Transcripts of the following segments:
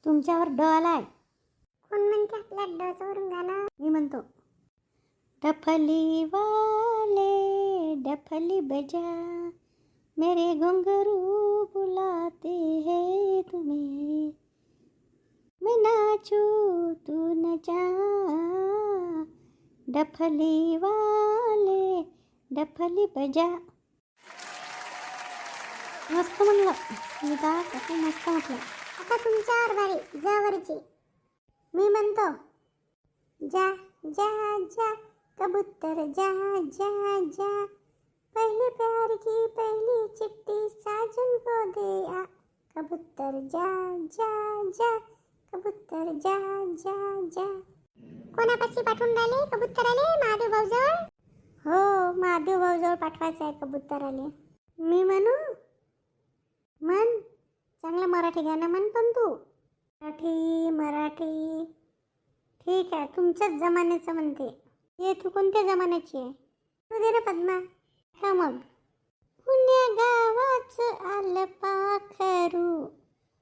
तुमच्यावर ड आलाय. कोण म्हणते आपल्या डचं वरून गाणं? मी म्हणतो, डफली वाले डफली बजा, मेरे घुंघरू बुलाते हैं तुम्हें, मैं नाचू तू नचा, डफली वाले डफली बजा. मस्त म्हणलं स्मिता काकू, मस्त म्हटलं. आता तुमच्यावर बारी जवरची. मी म्हणतो, जा जा जा कबूतर जा जा जा, पहले प्यार की पहली चिट्ठी साजन को दे आ, कबूतर जा जा जा कबूतर जा जा जा. कोणापाशी पाठवून राहिले कबूतर आले? महादेव भाऊजवळ. हो, महादेव भाऊजवळ पाठवायचं आहे कबूतर आले. मी म्हणू? म्हण, चांगलं मराठी गाणं म्हण. पण तू मराठी ठीक आहे, तुमच्याच जमान्याचं म्हणते. ये तू कोणत्या जमान्याची आहे? तू दे ना पद्मा. हा मग. पुण्या गावाचं आलं पाखरू,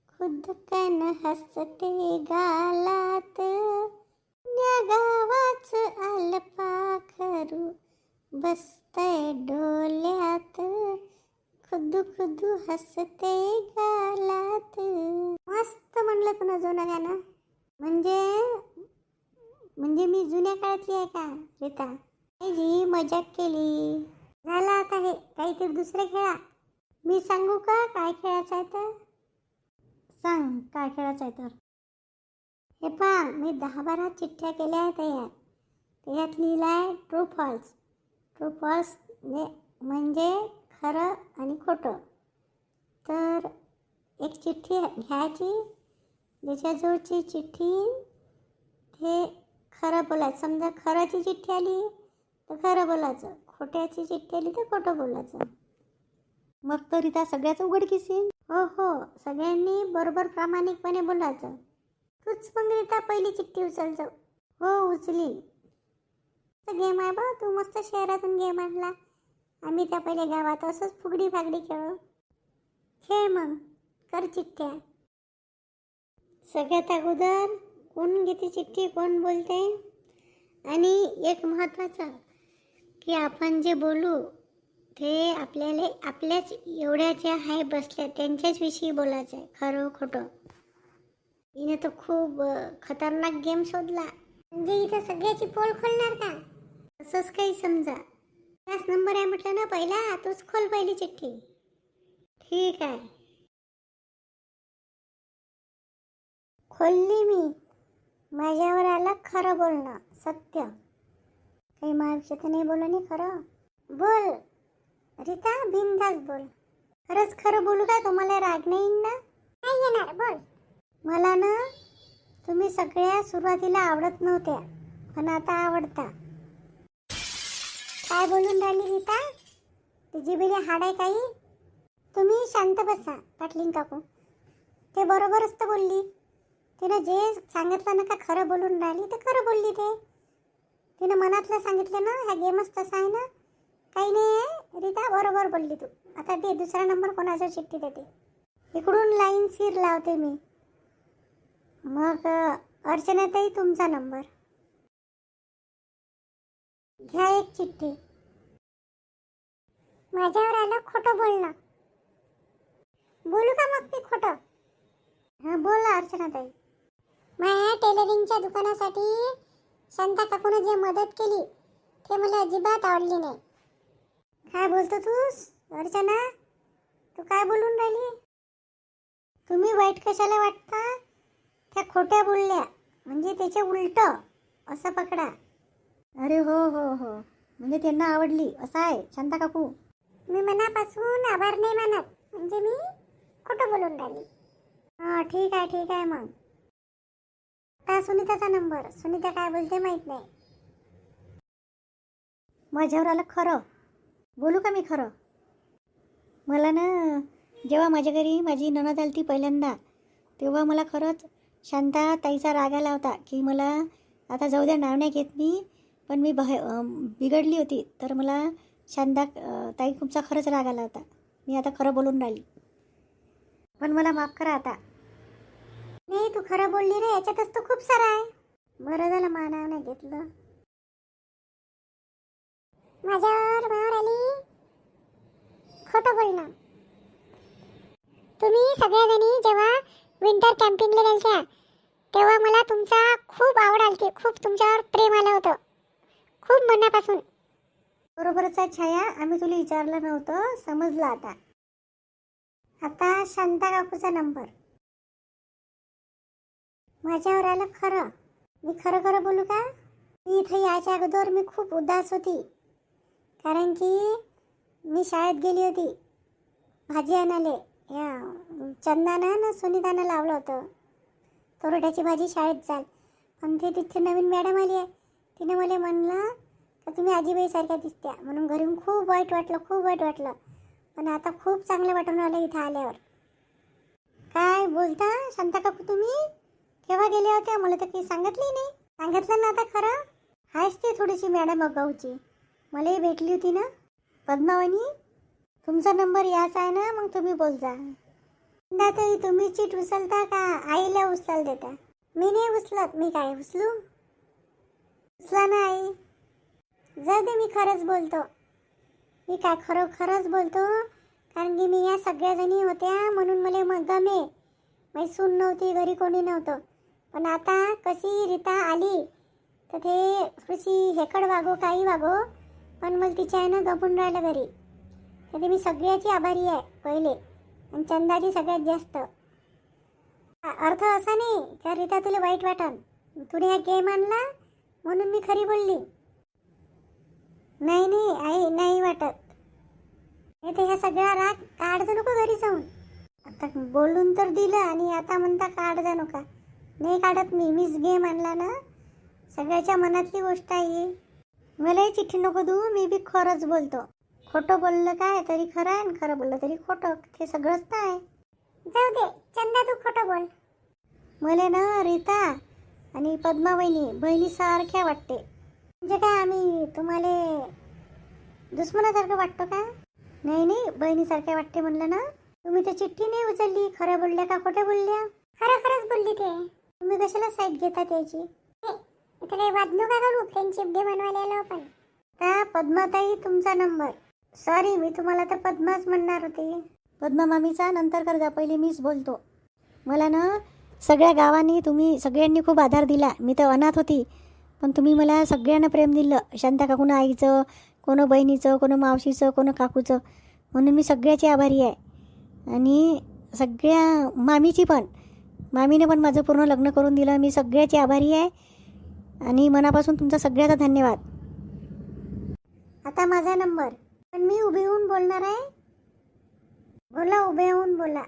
खुदकन हसते गालात, पुण्या गावाचं आलं पाखरू, बसतंय डोल्यात, खुदू खुदू हसते गालात. मस्त म्हणलं तुला जुनं गाणं. म्हणजे मी जुन्या काळातली आहे का रीता? जी मजाक केली. झालं आता, हे काहीतरी दुसरं खेळा. मी सांगू का काय खेळायचं आहे तर? सांग काय खेळायचं आहे तर. हे पहा, मी 10-12 चिठ्ठ्या केल्या आहेत तयार. त्याच्यात लिहिलं आहे ट्रू फॉल्स. ट्रू फॉल्स म्हणजे खरं आणि खोटं. तर एक चिठ्ठी घ्यायची, ज्याच्याजवळची चिठ्ठी ते खरं बोलायचं. समजा खराची चिठ्ठी आली तर खरं बोलायचं, खोट्याची चिठ्ठी आली तर खोटं बोलायचं. मग तरी त्या सगळ्याच उघडकीस येईल. हो, सगळ्यांनी बरोबर प्रामाणिकपणे बोलायचं. तूच मग रीता पहिली चिठ्ठी उचलतो. हो, उचली. गेम आहे बा, तू मस्त शहरातून गेम आणला. आम्ही त्या पहिले गावात असंच फुगडी फागडी खेळ मग. कर चिठ्ठ्या. सगळ्यात अगोदर कोण घेते चिठ्ठी, कोण बोलते. आणि एक महत्त्वाचं की आपण जे बोलू ते आपल्याच एवढ्या ज्या आहे बसल्या त्यांच्याच विषयी बोलायचं आहे, खरं खोटं. हिने तर खूप खतरनाक गेम शोधला. म्हणजे इथं सगळ्याची पोल खोलणार का? असंच काही समजा. त्याच नंबर आहे म्हटलं ना पहिला, तूच खोल पहिली चिठ्ठी. ठीक आहे, खोलली मी. माझ्यावर आलं खरं बोलणं, सत्य. काही माझ्या तर नाही बोललं नाही खरं. बोल रीता, बिनधास्त बोल. खरंच खरं बोलू का? तुम्हाला राग नाही येईन ना? नाही येणार, बोल. मला ना तुम्ही सगळ्या सुरुवातीला आवडत नव्हत्या, पण आता आवडता. काय बोलून राहिली रीता? तुझी बिरी हाड आहे काही? तुम्ही शांत बसा पाटलीन काकू. ते बरोबरच तर बोलली. तिनं जे सांगितलं ना का खरं बोलून राहिली तर खरं बोलली. तिनं मनातलं सांगितलं ना. हा गेमच तसा आहे ना, काही नाही आहे रीता, बरोबर बोलली तू. आता दे दुसरा नंबर, कोणाच्या चिठ्ठी देते. इकडून लाईन सीर लावते मी. मग अर्चनाताई तुमचा नंबर घ्या. एक चिठ्ठी. माझ्यावर आलं खोटं बोलणं. बोलू का मग मी खोटं? हां बोला अर्चनाताई. माझ्या टेलरिंगच्या दुकानासाठी शांता काकूने जे मदत केली ते मला अजिबात आवडली नाही. काय बोलतो तूस अर्चना? तू काय बोलून राहिली? तुम्ही वाईट कशाला वाटता? त्या खोट्या बोलल्या म्हणजे त्याचे उलट असं पकडा. अरे हो, म्हणजे त्यांना आवडली असं आहे शांता काकू. मी मनापासून आभार नाही मानत, म्हणजे मी खोटं बोलून राहिली. हां ठीक आहे मग. आता सुनीताचा नंबर. सुनीता काय बोलते माहीत नाही. माझ्यावर आलं खरं. बोलू का मी खरं? मला ना जेव्हा माझ्या घरी माझी नणद आली ती पहिल्यांदा, तेव्हा मला खरंच शांता ताईचा राग आला होता की मला आता जाऊ द्या, नाव नाही घेत मी, पण मी बिघडली होती. तर मला शांता ताई तुमचा खरंच राग आला होता. मी आता खरं बोलून राहिली, पण मला माफ करा आता. नाही तू खरं बोलली रे, याच्यातच तर खूप सारं आहे. बरं झालं मानाव नाही घेतलं. माझ्यावर मार आली खोटं बोलणं. तुम्ही सगळ्याजणी जेव्हा विंटर कॅम्पिंगला गेलत्या तेव्हा मला तुमचा खूप आवड आलती, खूप तुमच्यावर प्रेम आलं होतं, खूप मनापासून. बरोबरच आहे छाया, आम्ही तुला विचारलं नव्हतं, समजलं आता. आता शांता काकूचा नंबर. माझ्यावर आलं खरं. मी खरं खरं बोलू का? मी इथं यायच्या अगोदर मी खूप उदास होती, कारण की मी शाळेत गेली होती भाजी आणाले. या चंदानं ना सुनीतानं लावलं होतं तोरड्याची भाजी शाळेत जाल, पण ते तिथे नवीन मॅडम आली आहे. तिने मला म्हणलं का तुम्ही आजीबाईसारख्या दिसत्या, म्हणून घरून खूप वाईट वाटलं, खूप वाईट वाटलं. पण आता खूप चांगलं वाटून आलं इथं आल्यावर. काय बोलता शांता काकू, तुम्ही केव्हा गेल्या होत्या? मला तर काही सांगितली नाही. सांगितलं ना आता खरं. हायच ती थोडीशी मॅडम अगाऊची, मलाही भेटली होती ना. पद्मावणी, तुमचा नंबर याच आहे ना, मग तुम्ही बोलता. ताई तुम्ही चीट उचलता का आईला उचलायला देता? मी नाही उचलत. मी काय उचलू? उचला ना आई. जाऊ दे, मी खरंच बोलतो. मी काय खरंच बोलतो, कारण की मी या सगळ्याजणी होत्या म्हणून मला गमे. माझी सून नव्हती, घरी कोणी नव्हतं. पण आता कशी रीता आली तर ते थोडीशी हेकड वागो काही वागो, पण मला तिच्या आहे ना गपून राहिलं घरी. तर मी सगळ्याची आभारी आहे पहिले, आणि चंदाची सगळ्यात जास्त. अर्थ असा नाही का रीता तुला वाईट वाटन, तुने हा गेम आणला म्हणून मी खरी बोलली. नाही नाही आई, नाही वाटत. नाही तर ह्या सगळा राग काढतो नको घरी जाऊन. आता बोलून तर दिलं आणि आता म्हणता काढ जा नका. नाही काढत मीच गेम आणला ना, सगळ्याच्या मनातली गोष्ट आहे. मलाही चिठ्ठी नको देऊ, मी बी खरंच बोलतो. खोटं बोललं काय तरी खरं आहे, आणि खरं बोललं तरी खोटं, ते सगळंच तर आहे. जाऊ दे चंदा, तू खोटं बोल. मला ना रीता आणि पद्मावहिनी बहिणीसारख्या वाटते. म्हणजे काय आम्ही तुम्हाला दुश्मनासारखं वाटतो का? नाही नाही, बहिणीसारख्या वाटते म्हणलं ना. तुम्ही तर चिठ्ठी नाही उचलली. खरं बोलल्या का खोट्या बोलल्या? खरंच बोलली ते. तुम्ही कशाला साईड घेता त्याची? इथे काही वाद नका करू, फ्रेंडशिप डे बनवायला आलो आपण. का पद्माताई, तुमचा नंबर. सॉरी, मी तुम्हाला तर पद्माच म्हणणार होते. पद्मा मामीचा नंतर कर जा, पहिले मीच बोलतो. मला ना सगळ्या गावांनी तुम्ही सगळ्यांनी खूप आधार दिला. मी तर अनाथ होती, पण तुम्ही मला सगळ्यांना प्रेम दिलं. शांता काकूनं आईचं, कोणं बहिणीचं, कोणं मावशीचं, कोणं काकूचं, म्हणून मी सगळ्याची आभारी आहे. आणि सगळ्या मामीची पण, मामीने पण माझं पूर्ण लग्न करून दिलं. मी सगळ्याची आभारी आहे आणि मनापासून तुमचा सगळ्याचा धन्यवाद. आता माझा नंबर, पण मी उभे होऊन बोलणार आहे. बोला, उभे होऊन बोला.